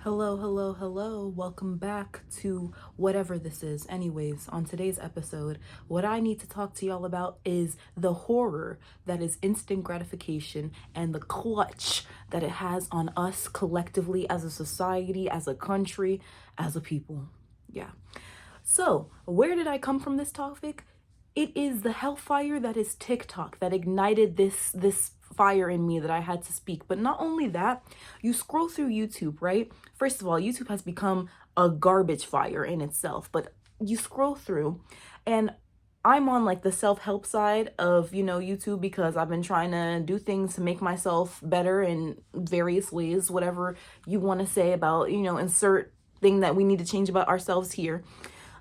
Hello, hello, hello. Welcome back to whatever this is. Anyways, on today's episode, what I need to talk to y'all about is the horror that is instant gratification and the clutch that it has on us collectively as a society, as a country, as a people. Yeah. So, where did I come from this topic? It is the hellfire that is TikTok that ignited this fire in me that I had to speak. But not only that, you scroll through YouTube, right? First of all, YouTube has become a garbage fire in itself, but you scroll through and I'm on like the self-help side of, YouTube because I've been trying to do things to make myself better in various ways, whatever you want to say about, insert thing that we need to change about ourselves here.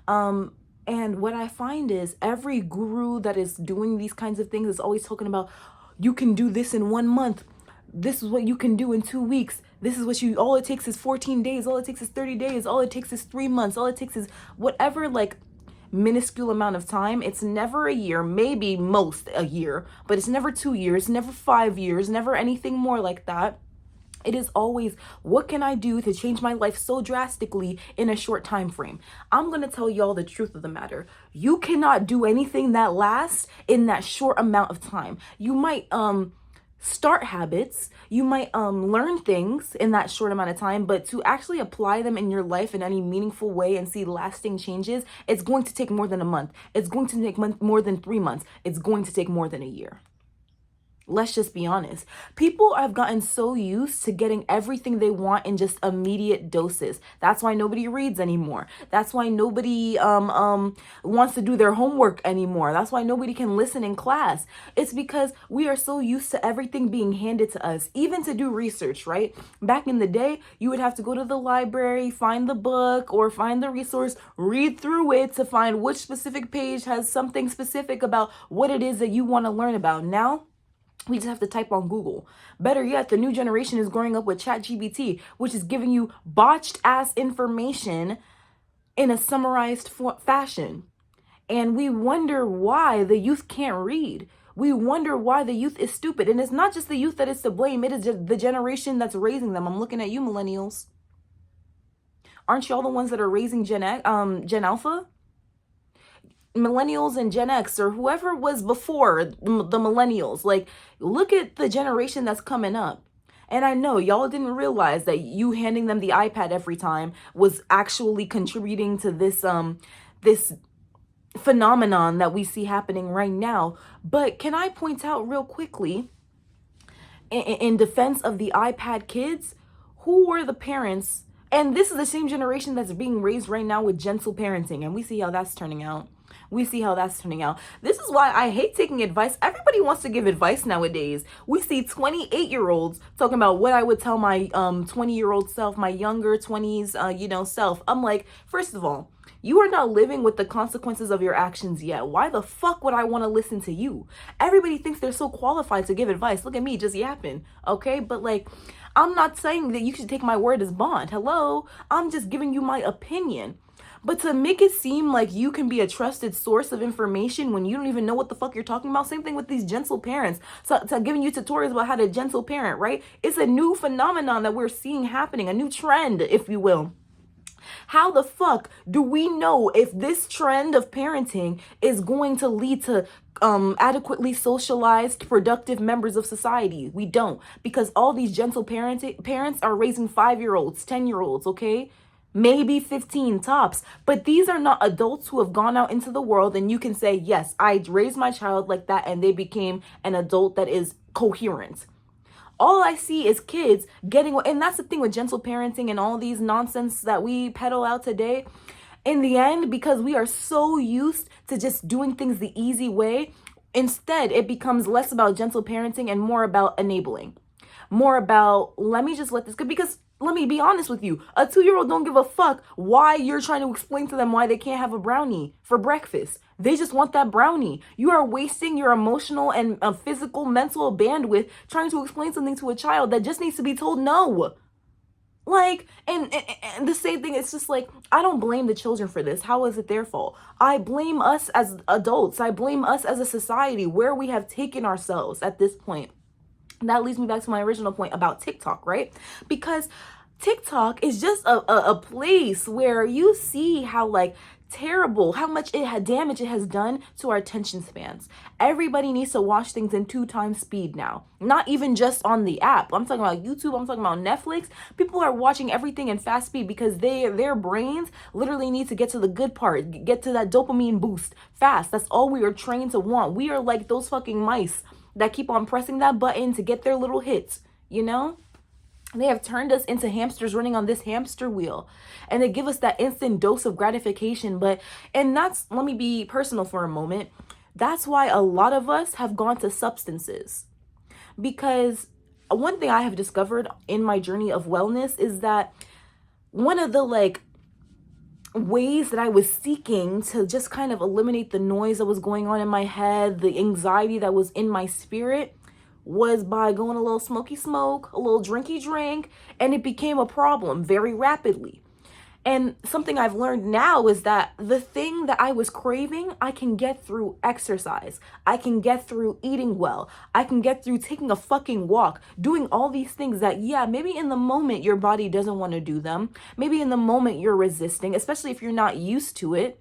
And what I find is every guru that is doing these kinds of things is always talking about you can do this in 1 month. This is what you can do in 2 weeks. This is what all it takes is 14 days. All it takes is 30 days. All it takes is 3 months. All it takes is whatever, like, minuscule amount of time. It's never a year, maybe most a year, but it's never 2 years, never 5 years, never anything more like that. It is always, what can I do to change my life so drastically in a short time frame? I'm going to tell y'all the truth of the matter. You cannot do anything that lasts in that short amount of time. You might start habits, you might learn things in that short amount of time, but to actually apply them in your life in any meaningful way and see lasting changes, it's going to take more than a month. It's going to take more than 3 months. It's going to take more than a year. Let's just be honest. People have gotten so used to getting everything they want in just immediate doses. That's why nobody reads anymore. That's why nobody wants to do their homework anymore. That's why nobody can listen in class. It's because we are so used to everything being handed to us, even to do research, right? Back in the day, you would have to go to the library, find the book or find the resource, read through it to find which specific page has something specific about what it is that you want to learn about. Now, we just have to type on Google. Better yet, the new generation is growing up with ChatGPT, which is giving you botched ass information in a summarized fashion. And we wonder why the youth can't read. We wonder why the youth is stupid. And it's not just the youth that is to blame. It is just the generation that's raising them. I'm looking at you, millennials. Aren't y'all the ones that are raising Gen Alpha? Millennials and Gen X or whoever was before the millennials. Like, look at the generation that's coming up. And I know y'all didn't realize that you handing them the iPad every time was actually contributing to this phenomenon that we see happening right now. But can I point out real quickly, in defense of the iPad kids, who were the parents? And this is the same generation that's being raised right now with gentle parenting, and we see how that's turning out. This is why I hate taking advice. Everybody wants to give advice nowadays. We see 28-year-olds talking about what I would tell my 20-year-old self, my younger 20s, self. I'm like, first of all, you are not living with the consequences of your actions yet. Why the fuck would I want to listen to you? Everybody thinks they're so qualified to give advice. Look at me just yapping, okay? But like, I'm not saying that you should take my word as bond. Hello? I'm just giving you my opinion. But to make it seem like you can be a trusted source of information when you don't even know what the fuck you're talking about. Same thing with these gentle parents. So giving you tutorials about how to gentle parent, right? It's a new phenomenon that we're seeing happening, a new trend, if you will. How the fuck do we know if this trend of parenting is going to lead to adequately socialized, productive members of society? We don't, because all these gentle parents are raising 5-year-olds, 10-year-olds, okay? Maybe 15 tops, but these are not adults who have gone out into the world and you can say, yes, I raised my child like that and they became an adult that is coherent. All I see is kids getting, and that's the thing with gentle parenting and all these nonsense that we peddle out today. In the end, because we are so used to just doing things the easy way, instead it becomes less about gentle parenting and more about enabling. More about, let me just let this go, because let me be honest with you. A 2-year-old don't give a fuck why you're trying to explain to them why they can't have a brownie for breakfast. They just want that brownie. You are wasting your emotional and physical, mental bandwidth trying to explain something to a child that just needs to be told no. Like, and the same thing, it's just like, I don't blame the children for this. How is it their fault? I blame us as adults. I blame us as a society where we have taken ourselves at this point. That leads me back to my original point about TikTok, right? Because TikTok is just a place where you see how like terrible, how much damage it has done to our attention spans. Everybody needs to watch things in 2 times speed now. Not even just on the app. I'm talking about YouTube, I'm talking about Netflix. People are watching everything in fast speed because their brains literally need to get to the good part, get to that dopamine boost fast. That's all we are trained to want. We are like those fucking mice that keep on pressing that button to get their little hits, you know? They have turned us into hamsters running on this hamster wheel, and they give us that instant dose of gratification. And that's, let me be personal for a moment. That's why a lot of us have gone to substances, because one thing I have discovered in my journey of wellness is that one of the like ways that I was seeking to just kind of eliminate the noise that was going on in my head, the anxiety that was in my spirit, was by going a little smoky smoke, a little drinky drink, and it became a problem very rapidly. And something I've learned now is that the thing that I was craving, I can get through exercise. I can get through eating well. I can get through taking a fucking walk, doing all these things that, yeah, maybe in the moment your body doesn't want to do them. Maybe in the moment you're resisting, especially if you're not used to it.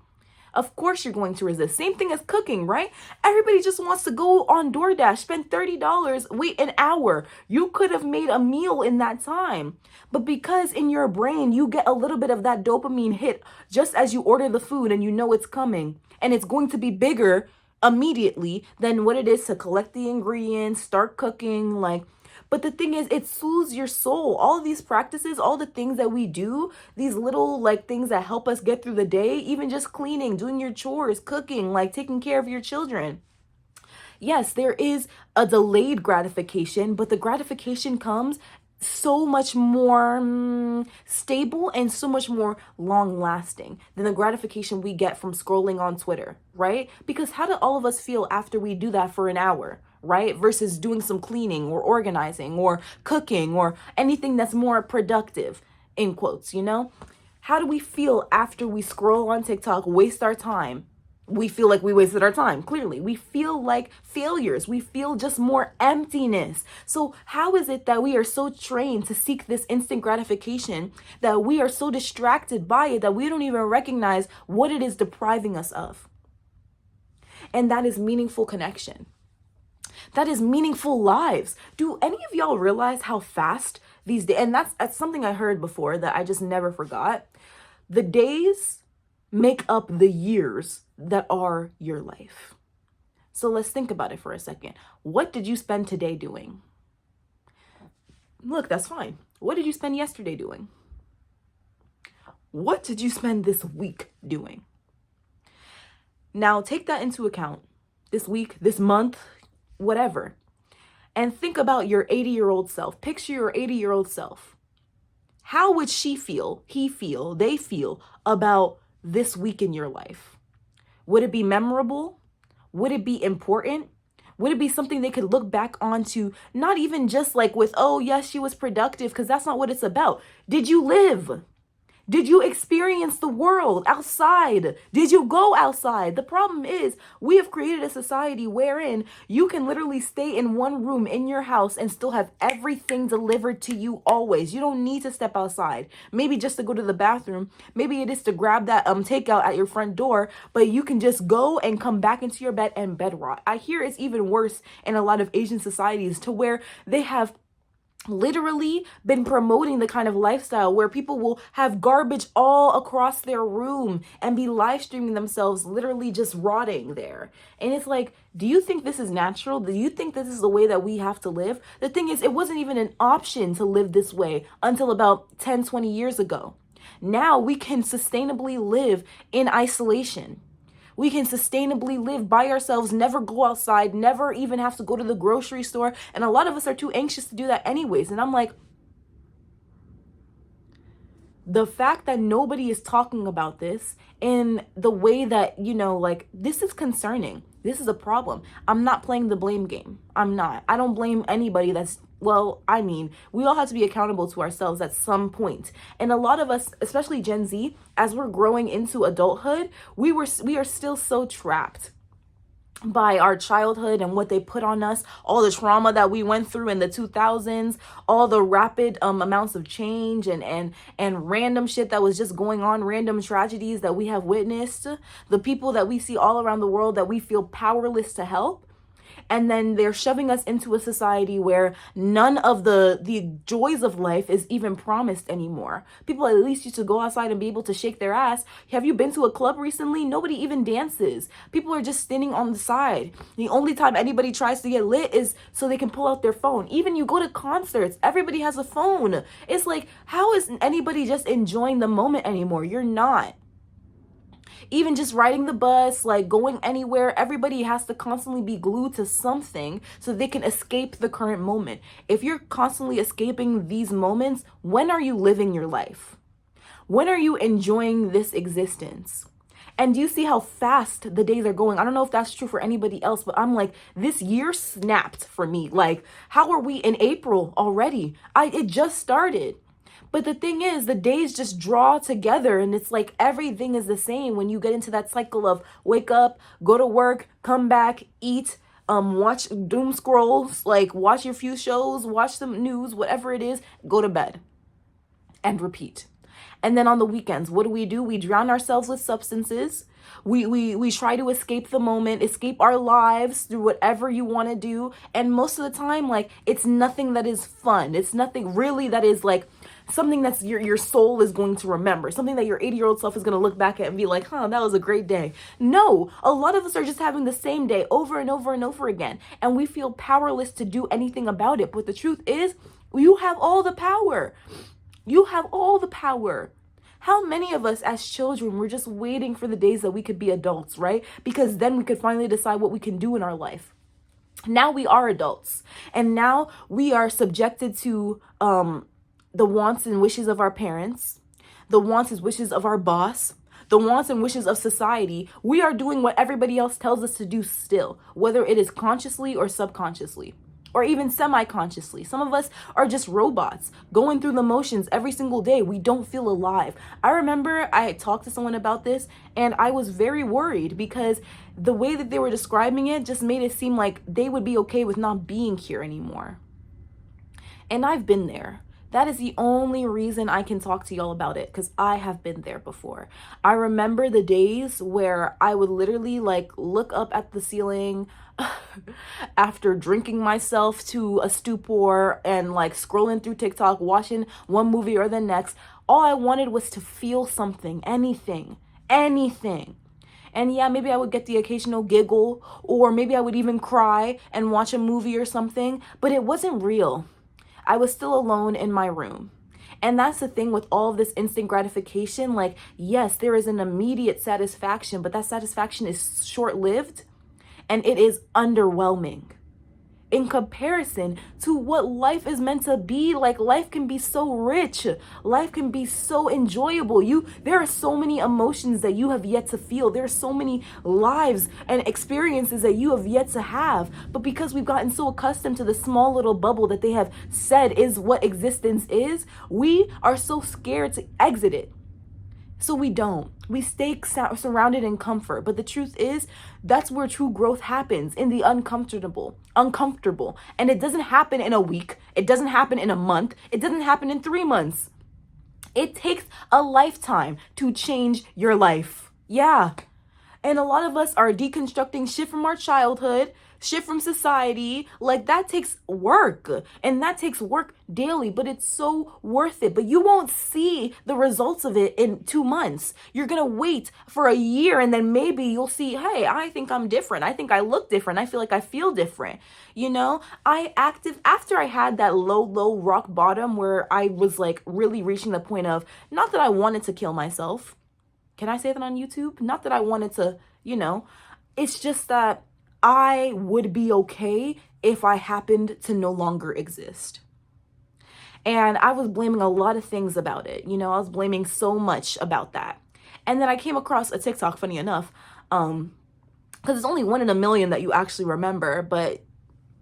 Of course you're going to resist. Same thing as cooking, right? Everybody just wants to go on DoorDash, spend $30, wait an hour. You could have made a meal in that time. But because in your brain, you get a little bit of that dopamine hit just as you order the food and you know it's coming. And it's going to be bigger immediately than what it is to collect the ingredients, start cooking, like. But the thing is, it soothes your soul. All of these practices, all the things that we do, these little like things that help us get through the day, even just cleaning, doing your chores, cooking, like taking care of your children. Yes, there is a delayed gratification, but the gratification comes so much more stable and so much more long lasting than the gratification we get from scrolling on Twitter, right? Because how do all of us feel after we do that for an hour? Right? Versus doing some cleaning or organizing or cooking or anything that's more productive, in quotes, you know? How do we feel after we scroll on TikTok, waste our time? We feel like we wasted our time, clearly. We feel like failures. We feel just more emptiness. So how is it that we are so trained to seek this instant gratification that we are so distracted by it that we don't even recognize what it is depriving us of? And that is meaningful connection. That is meaningful lives. Do any of y'all realize how fast these days, and that's something I heard before that I just never forgot. The days make up the years that are your life. So let's think about it for a second. What did you spend today doing? Look, that's fine. What did you spend yesterday doing? What did you spend this week doing? Now take that into account. This week, this month, whatever. And think about your 80-year-old self. Picture your 80-year-old self. How would she feel, he feel, they feel about this week in your life? Would it be memorable? Would it be important? Would it be something they could look back onto, not even just like with, oh, yes, she was productive, because that's not what it's about. Did you live? Did you experience the world outside? Did you go outside? The problem is we have created a society wherein you can literally stay in one room in your house and still have everything delivered to you always. You don't need to step outside. Maybe just to go to the bathroom. Maybe it is to grab that takeout at your front door, but you can just go and come back into your bed and bed rot. I hear it's even worse in a lot of Asian societies to where they have literally been promoting the kind of lifestyle where people will have garbage all across their room and be live streaming themselves literally just rotting there. And it's like, do you think this is natural? Do you think this is the way that we have to live? The thing is, it wasn't even an option to live this way until about 10, 20 years ago. Now we can sustainably live in isolation. We can sustainably live by ourselves, never go outside, never even have to go to the grocery store. And a lot of us are too anxious to do that anyways. And I'm like, the fact that nobody is talking about this in the way that, you know, like, this is concerning. This is a problem. I'm not playing the blame game. I'm not. I don't blame anybody we all have to be accountable to ourselves at some point. And a lot of us, especially Gen Z, as we're growing into adulthood, we are still so trapped by our childhood and what they put on us, all the trauma that we went through in the 2000s, all the rapid amounts of change and random shit that was just going on, random tragedies that we have witnessed, the people that we see all around the world that we feel powerless to help. And then they're shoving us into a society where none of the joys of life is even promised anymore. People at least used to go outside and be able to shake their ass. Have you been to a club recently? Nobody even dances. People are just standing on the side. The only time anybody tries to get lit is so they can pull out their phone. Even you go to concerts, everybody has a phone. It's like, how is anybody just enjoying the moment anymore? You're not. Even just riding the bus, like going anywhere, everybody has to constantly be glued to something so they can escape the current moment. If you're constantly escaping these moments, when are you living your life? When are you enjoying this existence? And do you see how fast the days are going? I don't know if that's true for anybody else, but I'm like, this year snapped for me. Like, how are we in April already? It just started. But the thing is, the days just draw together and it's like everything is the same when you get into that cycle of wake up, go to work, come back, eat, watch doom scrolls, like watch your few shows, watch some news, whatever it is, go to bed and repeat. And then on the weekends, what do? We drown ourselves with substances. We try to escape the moment, escape our lives through whatever you want to do. And most of the time, like, it's nothing that is fun. It's nothing really that is like something that's your soul is going to remember, something that your 80-year-old self is going to look back at and be like, huh, that was a great day. No, a lot of us are just having the same day over and over and over again. And we feel powerless to do anything about it. But the truth is, you have all the power. You have all the power. How many of us as children were just waiting for the days that we could be adults, right? Because then we could finally decide what we can do in our life. Now we are adults, and now we are subjected to the wants and wishes of our parents, the wants and wishes of our boss, the wants and wishes of society. We are doing what everybody else tells us to do still, whether it is consciously or subconsciously, or even semi-consciously. Some of us are just robots going through the motions every single day. We don't feel alive. I remember I had talked to someone about this and I was very worried because the way that they were describing it just made it seem like they would be okay with not being here anymore. And I've been there. That is the only reason I can talk to y'all about it, because I have been there before. I remember the days where I would literally like look up at the ceiling after drinking myself to a stupor and like scrolling through TikTok, watching one movie or the next. All I wanted was to feel something, anything. And yeah, maybe I would get the occasional giggle, or maybe I would even cry and watch a movie or something, but it wasn't real. I was still alone in my room. And that's the thing with all of this instant gratification. Like, yes, there is an immediate satisfaction, but that satisfaction is short-lived and it is underwhelming in comparison to what life is meant to be. Like, life can be so rich. Life can be so enjoyable. There are so many emotions that you have yet to feel. There are so many lives and experiences that you have yet to have. But because we've gotten so accustomed to the small little bubble that they have said is what existence is, we are so scared to exit it. So we don't. We stay surrounded in comfort. But the truth is, that's where true growth happens, in the uncomfortable. And it doesn't happen in a week. It doesn't happen in a month. It doesn't happen in 3 months. It takes a lifetime to change your life. Yeah. And a lot of us are deconstructing shit from our childhood, shit from society. Like, that takes work, and that takes work daily, but it's so worth it. But you won't see the results of it in 2 months. You're gonna wait for a year, and then maybe you'll see, hey, I think I'm different. I think I look different. I feel like I feel different. You know, after I had that low rock bottom where I was like really reaching the point of, not that I wanted to kill myself. Can I say that on YouTube? Not that I wanted to, it's just that I would be okay if I happened to no longer exist. And I was blaming a lot of things about it. I was blaming so much about that. And then I came across a TikTok, funny enough, because it's only 1 in a million that you actually remember, but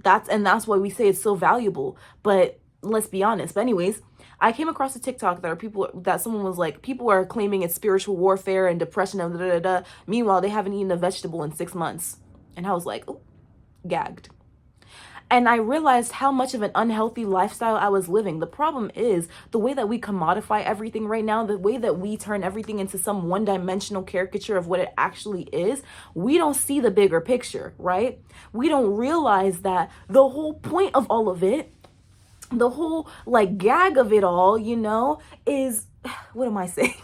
that's why we say it's so valuable. But let's be honest. But anyways, I came across a TikTok that someone was like, people are claiming it's spiritual warfare and depression and da da da. Meanwhile, they haven't eaten a vegetable in 6 months. And I was like, oh, gagged. And I realized how much of an unhealthy lifestyle I was living. The problem is the way that we commodify everything right now, the way that we turn everything into some one-dimensional caricature of what it actually is, we don't see the bigger picture, right? We don't realize that the whole point of all of it, the whole like gag of it all, is what am I saying?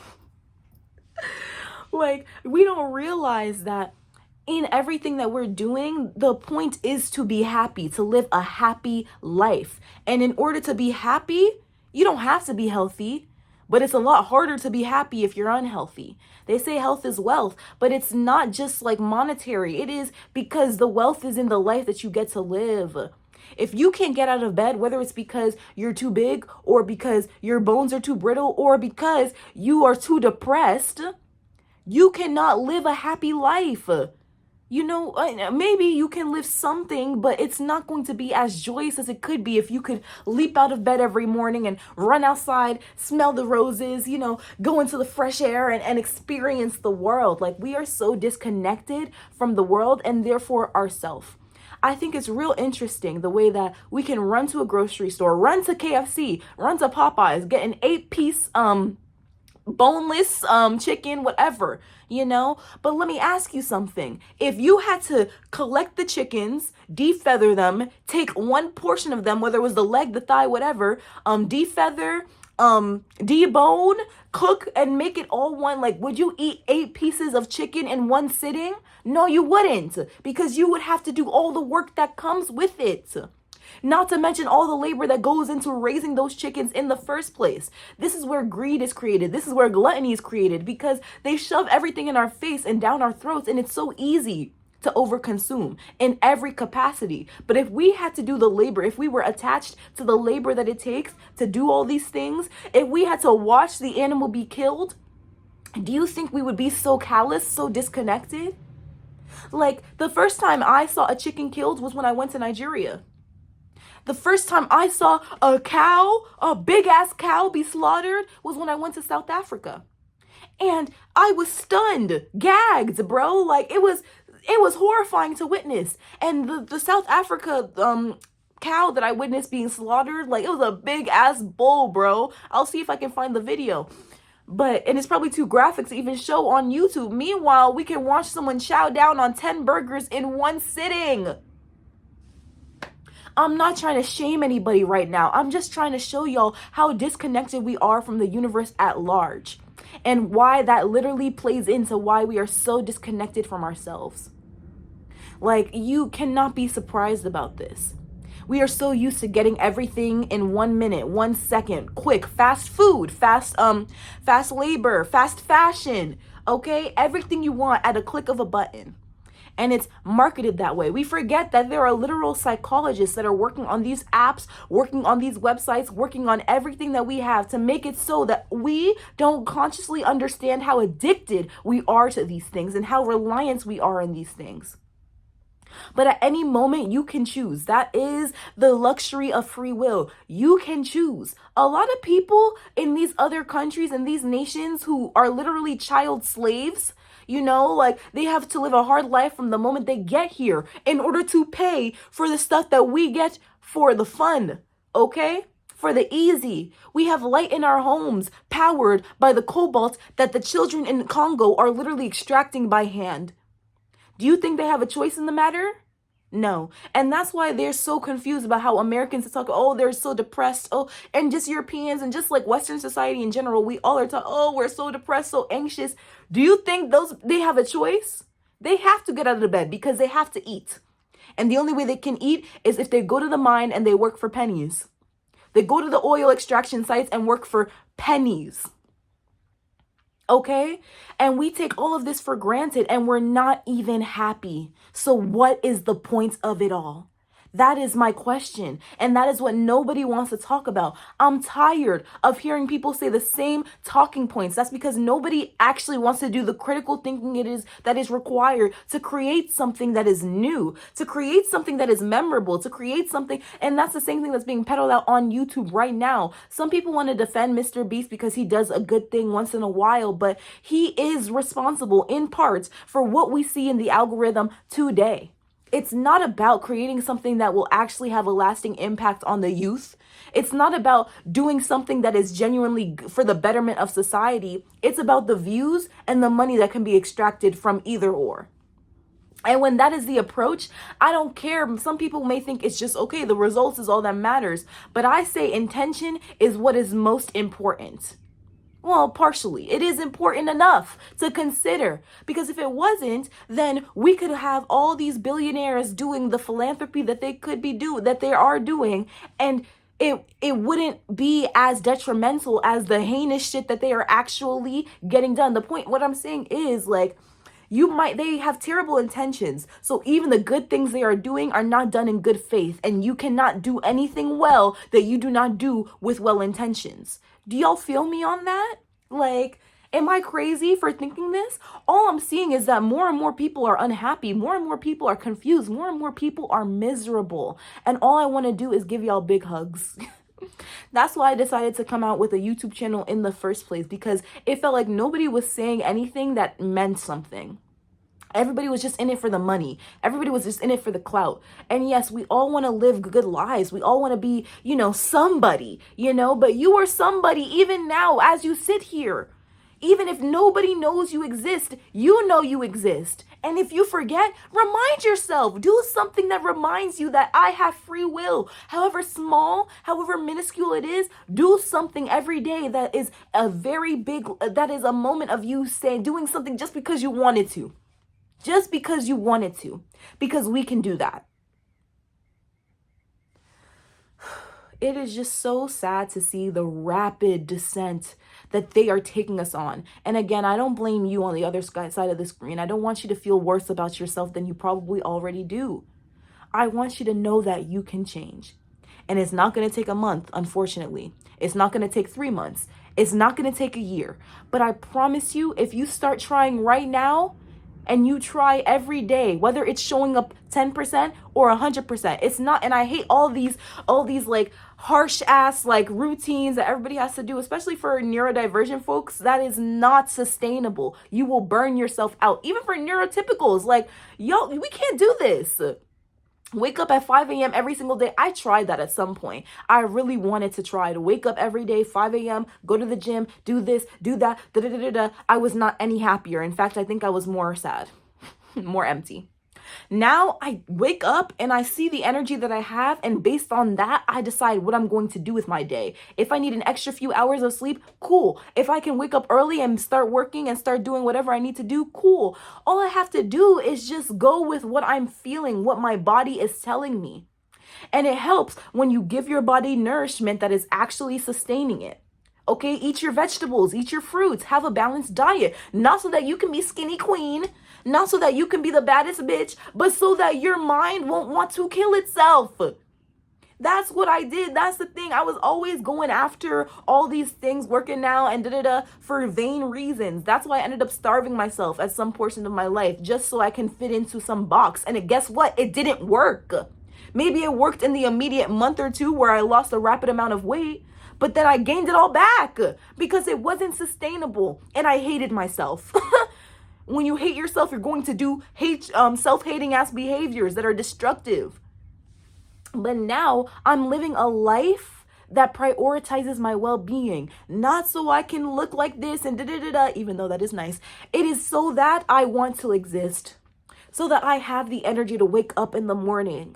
Like, we don't realize that in everything that we're doing, the point is to be happy, to live a happy life. And in order to be happy, you don't have to be healthy, but it's a lot harder to be happy if you're unhealthy. They say health is wealth, but it's not just like monetary. It is because the wealth is in the life that you get to live. If you can't get out of bed, whether it's because you're too big or because your bones are too brittle or because you are too depressed, you cannot live a happy life. Maybe you can live something, but it's not going to be as joyous as it could be if you could leap out of bed every morning and run outside, smell the roses, go into the fresh air and experience the world. Like, we are so disconnected from the world and therefore ourselves. I think it's real interesting the way that we can run to a grocery store, run to KFC, run to Popeyes, get an 8-piece boneless chicken, whatever, but let me ask you something. If you had to collect the chickens, defeather them, take one portion of them, whether it was the leg, the thigh, whatever, defeather, debone, cook, and make it all one, like, would you eat 8 pieces of chicken in one sitting? No, you wouldn't, because you would have to do all the work that comes with it. Not to mention all the labor that goes into raising those chickens in the first place. This is where greed is created. This is where gluttony is created, because they shove everything in our face and down our throats, and it's so easy to overconsume in every capacity. But if we had to do the labor, if we were attached to the labor that it takes to do all these things, if we had to watch the animal be killed, do you think we would be so callous, so disconnected? Like, the first time I saw a chicken killed was when I went to Nigeria. The first time I saw a big ass cow be slaughtered was when I went to South Africa. And I was stunned, gagged, bro. Like, it was horrifying to witness. And the South Africa cow that I witnessed being slaughtered, like, it was a big ass bull, bro. I'll see if I can find the video. And it's probably too graphic to even show on YouTube. Meanwhile, we can watch someone chow down on 10 burgers in one sitting. I'm not trying to shame anybody right now. I'm just trying to show y'all how disconnected we are from the universe at large, and why that literally plays into why we are so disconnected from ourselves. Like, you cannot be surprised about this. We are so used to getting everything in 1 minute, 1 second, quick, fast food, fast labor, fast fashion, okay? Everything you want at a click of a button. And it's marketed that way. We forget that there are literal psychologists that are working on these apps, working on these websites, working on everything that we have to make it so that we don't consciously understand how addicted we are to these things and how reliant we are on these things. But at any moment, you can choose. That is the luxury of free will. You can choose. A lot of people in these other countries and these nations who are literally child slaves, like, they have to live a hard life from the moment they get here in order to pay for the stuff that we get for the fun, okay? For the easy. We have light in our homes powered by the cobalt that the children in Congo are literally extracting by hand. Do you think they have a choice in the matter? No. And that's why they're so confused about how Americans talk, they're so depressed. And just Europeans and just like Western society in general, we all are taught, we're so depressed, so anxious. Do you think they have a choice? They have to get out of the bed because they have to eat. And the only way they can eat is if they go to the mine and they work for pennies. They go to the oil extraction sites and work for pennies. Okay? And we take all of this for granted and we're not even happy. So what is the point of it all? That is my question. And that is what nobody wants to talk about. I'm tired of hearing people say the same talking points. That's because nobody actually wants to do the critical thinking that is required to create something that is new, to create something that is memorable, to create something. And that's the same thing that's being peddled out on YouTube right now. Some people want to defend Mr. Beast because he does a good thing once in a while, but he is responsible in parts for what we see in the algorithm today. It's not about creating something that will actually have a lasting impact on the youth. It's not about doing something that is genuinely for the betterment of society. It's about the views and the money that can be extracted from either or. And when that is the approach, I don't care. Some people may think it's just, okay, the results is all that matters. But I say intention is what is most important. Well, partially. It is important enough to consider, because if it wasn't, then we could have all these billionaires doing the philanthropy that they could be that they are doing, and it wouldn't be as detrimental as the heinous shit that they are actually getting done. The point, what I'm saying is, like, they have terrible intentions. So even the good things they are doing are not done in good faith. And you cannot do anything well that you do not do with well intentions. Do y'all feel me on that? Like, am I crazy for thinking this? All I'm seeing is that more and more people are unhappy. More and more people are confused. More and more people are miserable. And all I want to do is give y'all big hugs. That's why I decided to come out with a YouTube channel in the first place, because it felt like nobody was saying anything that meant something. Everybody was just in it for the money. Everybody was just in it for the clout. And yes, we all want to live good lives. We all want to be, somebody, but you are somebody even now as you sit here. Even if nobody knows you exist, you know you exist. And if you forget, remind yourself. Do something that reminds you that I have free will. However small, however minuscule it is, do something every day that is that is a moment of you doing something just because you wanted to. Just because you wanted to. Because we can do that. It is just so sad to see the rapid descent that they are taking us on. And again, I don't blame you on the other side of the screen. I don't want you to feel worse about yourself than you probably already do. I want you to know that you can change. And it's not going to take a month, unfortunately. It's not going to take 3 months. It's not going to take a year. But I promise you, if you start trying right now, and you try every day, whether it's showing up 10% or 100%, it's not. And I hate all these like harsh ass like routines that everybody has to do, especially for neurodivergent folks. That is not sustainable. You will burn yourself out. Even for neurotypicals, like, yo, we can't do this. Wake up at 5 a.m. every single day. I tried that at some point. I really wanted to try to wake up every day, 5 a.m., go to the gym, do this, do that, da-da-da-da-da. I was not any happier. In fact, I think I was more sad, more empty. Now I wake up and I see the energy that I have, and based on that, I decide what I'm going to do with my day. If I need an extra few hours of sleep, cool. If I can wake up early and start working and start doing whatever I need to do, cool. All I have to do is just go with what I'm feeling, what my body is telling me. And it helps when you give your body nourishment that is actually sustaining it. Okay, eat your vegetables, eat your fruits, have a balanced diet. Not so that you can be skinny queen, not so that you can be the baddest bitch, but so that your mind won't want to kill itself. That's what I did. That's the thing. I was always going after all these things, working out and for vain reasons. That's why I ended up starving myself at some portion of my life, just so I can fit into some box. And guess what? It didn't work. Maybe it worked in the immediate month or two where I lost a rapid amount of weight, but then I gained it all back because it wasn't sustainable and I hated myself. When you hate yourself, you're going to do self-hating ass behaviors that are destructive. But now I'm living a life that prioritizes my well-being, not so I can look like this and even though that is nice. It is so that I want to exist, so that I have the energy to wake up in the morning.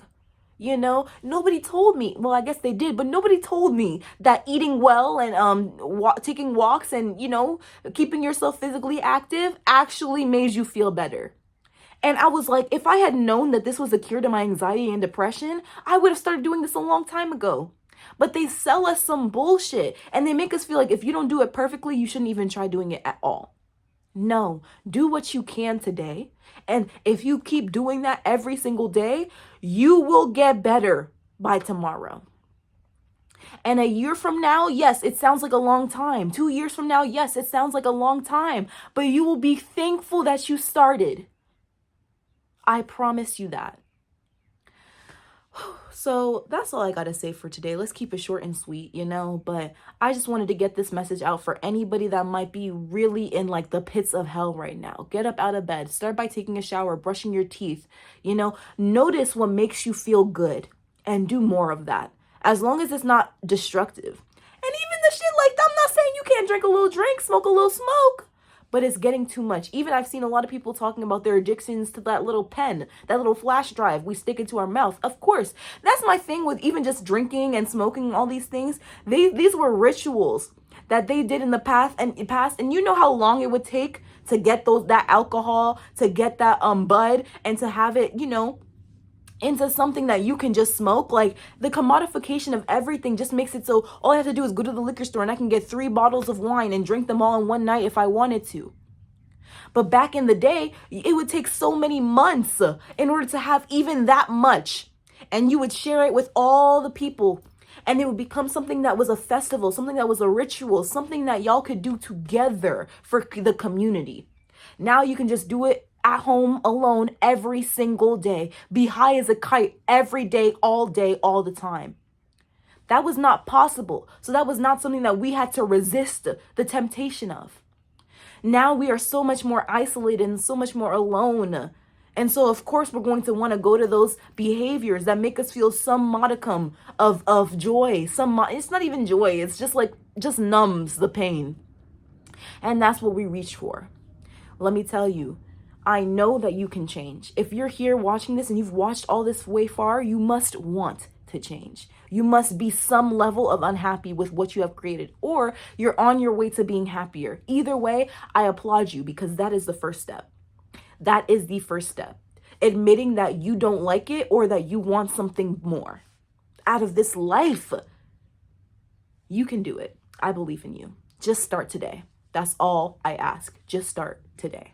Nobody told me. Well, I guess they did, but nobody told me that eating well and taking walks and, keeping yourself physically active actually made you feel better. And I was like, if I had known that this was a cure to my anxiety and depression, I would have started doing this a long time ago. But they sell us some bullshit and they make us feel like if you don't do it perfectly, you shouldn't even try doing it at all. No, do what you can today. And if you keep doing that every single day, you will get better by tomorrow. And a year from now, yes, it sounds like a long time. 2 years from now, yes, it sounds like a long time. But you will be thankful that you started. I promise you that. So that's all I gotta say for today. Let's keep it short and sweet, but I just wanted to get this message out for anybody that might be really in like the pits of hell right now. Get up out of bed, start by taking a shower, brushing your teeth, notice what makes you feel good and do more of that. As long as it's not destructive. And even the shit like I'm not saying you can't drink a little drink, smoke a little smoke, but it's getting too much. Even I've seen a lot of people talking about their addictions to that little pen, that little flash drive we stick into our mouth. Of course, that's my thing with even just drinking and smoking, all these things. These were rituals that they did in the past, and you know how long it would take to get that alcohol, to get that bud, and to have it, into something that you can just smoke. Like, the commodification of everything just makes it so all I have to do is go to the liquor store and I can get 3 bottles of wine and drink them all in one night if I wanted to. But back in the day, it would take so many months in order to have even that much. And you would share it with all the people. And it would become something that was a festival, something that was a ritual, something that y'all could do together for the community. Now you can just do it at home alone every single day. Be high as a kite every day, all the time. That was not possible. So that was not something that we had to resist the temptation of. Now we are so much more isolated and so much more alone. And so, of course, we're going to want to go to those behaviors that make us feel some modicum of joy. It's not even joy. It's just numbs the pain. And that's what we reach for. Let me tell you, I know that you can change. If you're here watching this and you've watched all this way far, you must want to change. You must be some level of unhappy with what you have created, or you're on your way to being happier. Either way, I applaud you, because that is the first step. That is the first step. Admitting that you don't like it or that you want something more out of this life. You can do it. I believe in you. Just start today. That's all I ask. Just start today.